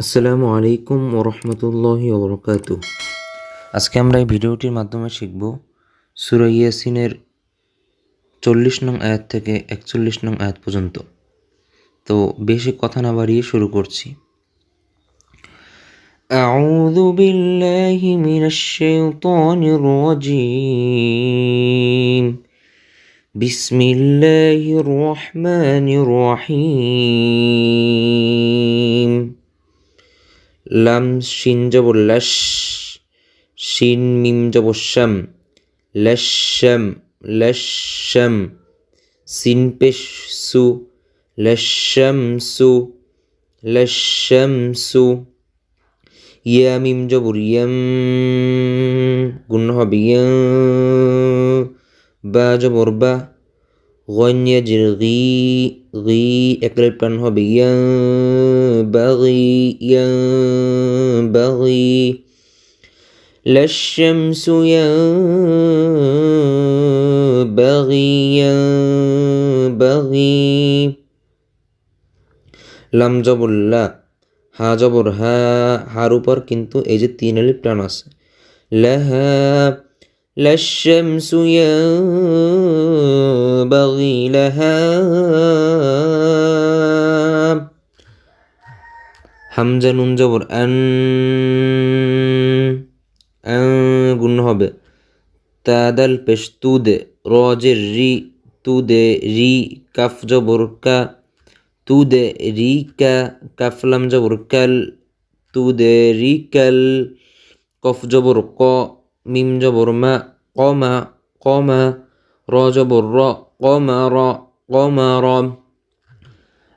আসসালামু আলাইকুম ওরহমতুল্লাহি ওবরকাতুহ। আজকে আমরা এই ভিডিওটির মাধ্যমে শিখব সূরা ইয়াসিনের 40 নং আয়াত থেকে 41 নং আয়াত পর্যন্ত। তো বেশি কথা না বাড়িয়ে শুরু করছি। আউযু বিল্লাহি মিনাশ শাইতানির রাজীম। বিসমিল্লাহির রহমানির রহিম। লাম শিন জবর লাশ, শিন মিম জবর শাম, লাশাম লাশাম, সিন পেশ সু, লাশামসু লাশামসু, ইয়া মিম জবর ইয়াম, গুণ হবে ইয়া, বা জবর বা, গন ইয়াজির গি, গি একলে প্রাণ হবে ইয়া বাগি, ইয়া বাগি, লাশামসু ইয়ানবাগি ইয়ানবাগি, লাম জবর লা, হা জবর হা, হার উপর কিন্তু এই যে 3 আলিফ টান আছে। লাহা, লাশামসু ইয়ানবাগি লাহা, হামজা নুন জবর আন, গুণ হবে তাদাল পেশ তুদে, রজের রি, তুদে রি, কাফ জবর কা, তুদে রি কা, কাফলাম জবর কাল, তুদে রি কাল, কফ জবর ক, মিম জবর মা, কমা কমা, র জবর র, কমা র কমা র,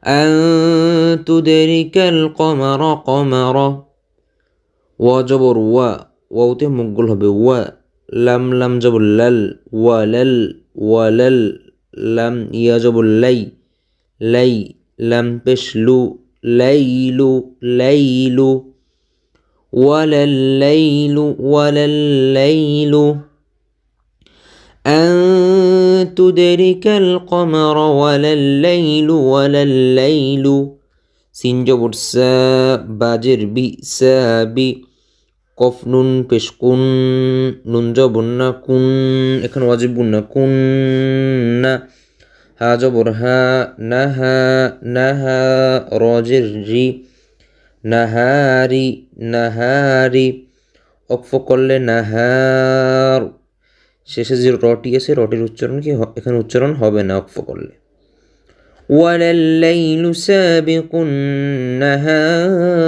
আন তুদরিকাল কমার কমার, ওয়া জবর ওয়া, ওয়াওতে মুগল হবে ওয়া, লাম লাম জবর লাল, ওয়ালাল ওয়ালাল, লাম ইয়া জবর লাই, লাই লাম পেশ লু, লাইলু লাইলু, ওয়ালাল্লাইলু ওয়ালাল্লাইলু, আন তুদরিকাল কমার ওয়ালাল্লাইলু ওয়ালাল্লাইলু, সিন জবর সা, বাজের বি, সাবি, কফ নুন পেশ কুন, নুন জবর না কুন, এখানে ওয়াজিব গুন্না কুন না, হা জবর হা, নাহা নাহা, রজের রি, নাহারি নাহারি, অক্ফ করলে নাহার, শেষে যে রটি আছে রটির উচ্চারণ কি এখানে উচ্চারণ হবে না অক্ফ করলে। ওয়ালাল্লাইলু সাবিকুন নাহার।